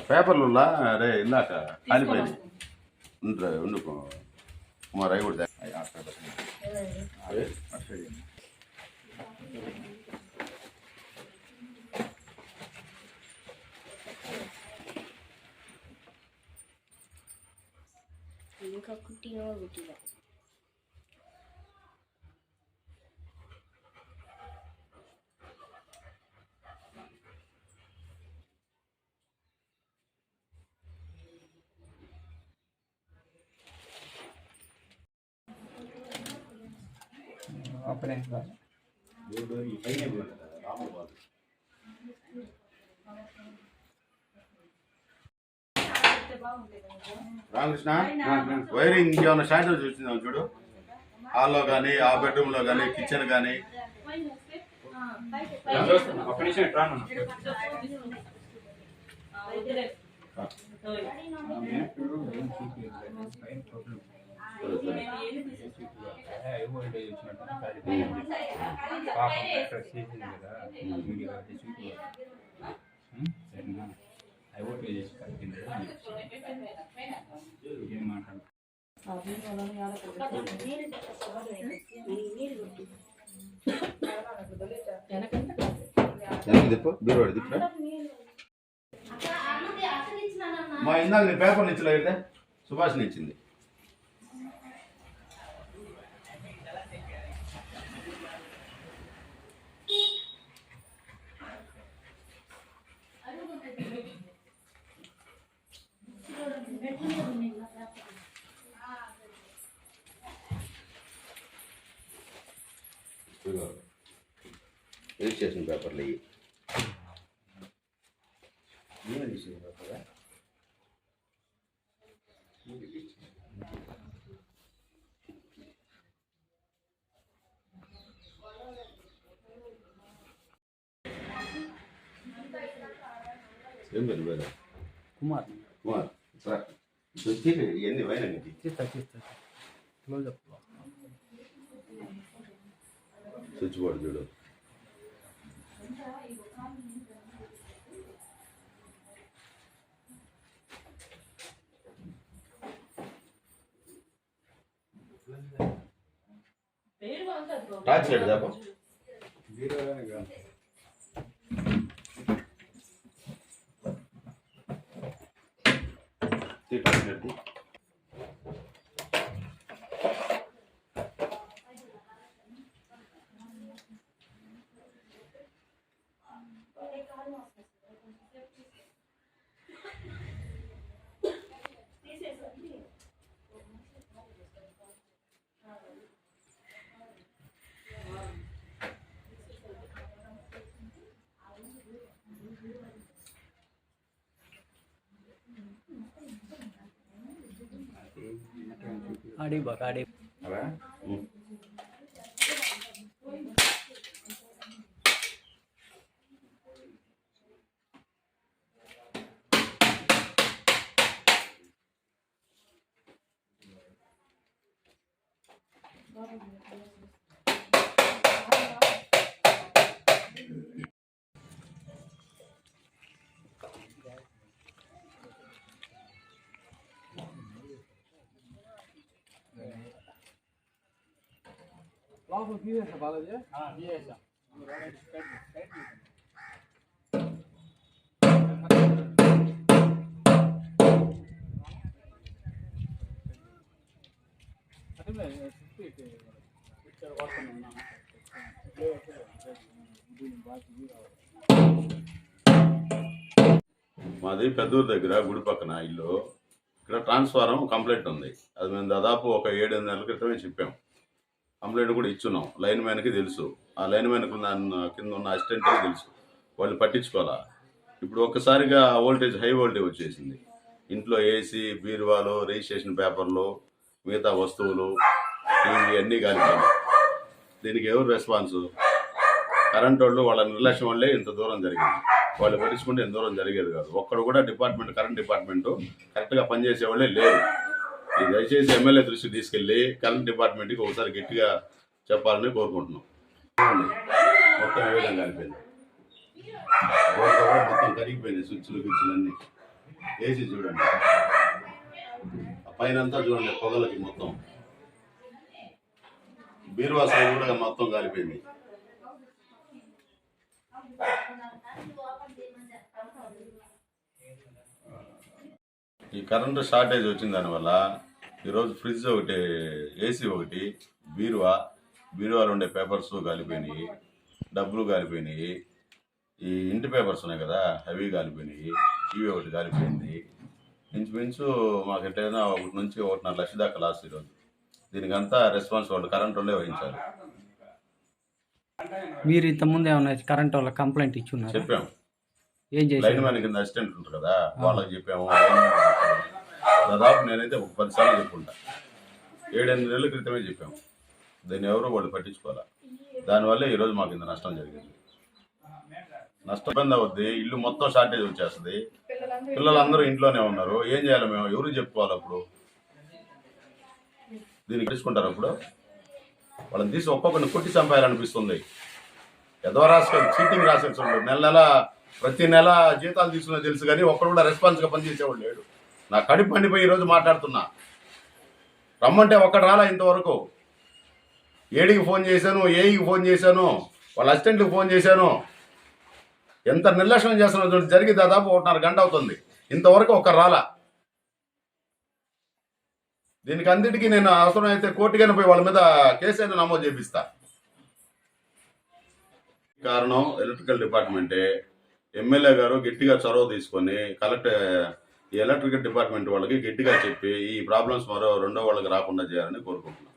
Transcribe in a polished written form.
పేపర్లు అరే ఇందాక కాలిపోయింది ఉండుకో మా రై కూడా ఇంకా కుట్టిగా अपने రామకృష్ణ వైరింగ్ ఇంకేమన్నా షార్టేజ్ వచ్చిందా చూడు హాల్లో కానీ ఆ బెడ్రూమ్లో కానీ కిచెన్ కానీ మా ఇందాక నీ పేపర్ ఇచ్చలేదు సుభాష్ ఇచ్చింది రిజిస్ట్రేషన్ పేపర్లు అయ్యి పేపరా ఏం పేరు కుమార్ కుమార్ ఇవన్నీ వైనా క్లోజప్ స్విచ్ బోర్డు చూడు టార్చ్ లైట్ దాపో టార్చ్ లైట్ आड़ी बक आड़ी बालाजी हाँ ये ऐसा మాది పెద్దూరు దగ్గర గుడి పక్కన ఇల్లు ఇక్కడ ట్రాన్స్ఫారం కంప్లైంట్ ఉంది అది మేము దాదాపు ఒక 7-8 నెలల క్రితమే చెప్పాం కంప్లైంట్ కూడా ఇచ్చున్నాం లైన్ మ్యాన్కి తెలుసు ఆ లైన్ మ్యాన్కి కింద ఉన్న అసిస్టెంట్కి తెలుసు వాళ్ళు పట్టించుకోవాలా ఇప్పుడు ఒక్కసారిగా వోల్టేజ్ హై వోల్టేజ్ వచ్చేసింది ఇంట్లో ఏసీ బీరువాలు రిజిస్ట్రేషన్ పేపర్లు మిగతా వస్తువులు టీవీ అన్నీ కాలిపోయినాయి దీనికి ఎవరు రెస్పాన్సు కరెంట్ వాళ్ళు వాళ్ళ నిర్లక్ష్యం వల్లే ఇంత దూరం జరిగింది వాళ్ళు పట్టించుకుంటే ఇంత దూరం జరిగేది కాదు ఒక్కడు కూడా డిపార్ట్మెంట్ కరెంట్ డిపార్ట్మెంటు కరెక్ట్గా పనిచేసే వాళ్ళే లేరు ఇది దయచేసి ఎమ్మెల్యే దృష్టి తీసుకెళ్ళి కరెంట్ డిపార్ట్మెంట్కి ఒకసారి గట్టిగా చెప్పాలని కోరుకుంటున్నాం మొత్తం ఏ విధంగా కలిపింది కరిగిపోయినాయి స్విచ్లు గిచ్చులు అన్నీ. ఏసీ చూడండి, ఆ పైన అంతా చూడండి పొగలకి మొత్తం. బీరువా సైడ్ కూడా మొత్తం కాలిపోయింది. ఈ కరెంటు షార్టేజ్ వచ్చిన దానివల్ల ఈరోజు ఫ్రిడ్జ్ ఒకటి, ఏసీ ఒకటి, బీరువాలో ఉండే పేపర్స్ కాలిపోయినాయి, డబ్బులు కాలిపోయినాయి, ఈ ఇంటి పేపర్స్ ఉన్నాయి కదా అవి కాలిపోయినాయి, టీవీ ఒకటి కాలిపోయింది. ఇంచుమించు మాకు ఎట్లయినా 1 నుంచి 1.5 లక్ష దాకా లాస్ ఈరోజు. దీనికంతా రెస్పాన్స్ వాళ్ళు కరెంట్ వాళ్ళే వహించాలి. మీరు ఇంతకుముందు ఏమన్నా కరెంట్ వాళ్ళ కంప్లైంట్ ఇచ్చున్నారు? చెప్పాం. ఏం లైన్ చేశారు? మ్యాన్ కింద అసిస్టెంట్ ఉంటారు కదా, వాళ్ళకి చెప్పాము. దాదాపు నేనైతే ఒక 10 సార్లు చెప్పుకుంటా. 7-8 నెలల క్రితమే చెప్పాము. దాన్ని ఎవరు వాళ్ళు పట్టించుకోవాలి. దానివల్లే ఈరోజు మాకు ఇంత నష్టం జరిగింది. నష్టం ఇబ్బంది అవుద్ది, ఇల్లు మొత్తం షార్టేజ్ వచ్చేస్తుంది. పిల్లలందరూ ఇంట్లోనే ఉన్నారు. ఏం చేయాలి మేము? ఎవరు చెప్పుకోవాలి? అప్పుడు దీనికి తీసుకుంటారు. అప్పుడు వాళ్ళని తీసి ఒక్కొక్కరిని కొట్టి చంపేయాలనిపిస్తుంది. ఎదో చీటింగ్ రాసేస్తుంటారు. నెల ప్రతి నెల జీతాలు తీసుకున్నా తెలుసు, కానీ ఒక్కరు కూడా రెస్పాన్స్గా పనిచేసేవాళ్ళు లేడు. నా కడుపు పండిపోయి ఈరోజు మాట్లాడుతున్నా. రమ్మంటే ఒక్కడు రాలా ఇంతవరకు. ఏడీకి ఫోన్ చేశాను, ఏఈకి ఫోన్ చేశాను, వాళ్ళ అసిస్టెంట్కి ఫోన్ చేశాను. ఎంత నిర్లక్ష్యం చేస్తున్నా జరిగి దాదాపు 1.5 గంట అవుతుంది. ఇంతవరకు ఒక్కరు రాలా. దీనికి అన్నిటికీ నేను అవసరమైతే కోర్టుగానే పోయి వాళ్ళ మీద కేసు అయితే నమోదు చేపిస్తా. కారణం ఎలక్ట్రికల్ డిపార్ట్మెంటే. ఎమ్మెల్యే గారు గట్టిగా చొరవ తీసుకొని ఈ ఎలక్ట్రికల్ డిపార్ట్మెంట్ వాళ్ళకి గట్టిగా చెప్పి ఈ ప్రాబ్లమ్స్ మరో రెండో వాళ్ళకి రాకుండా చేయాలని కోరుకుంటున్నాను.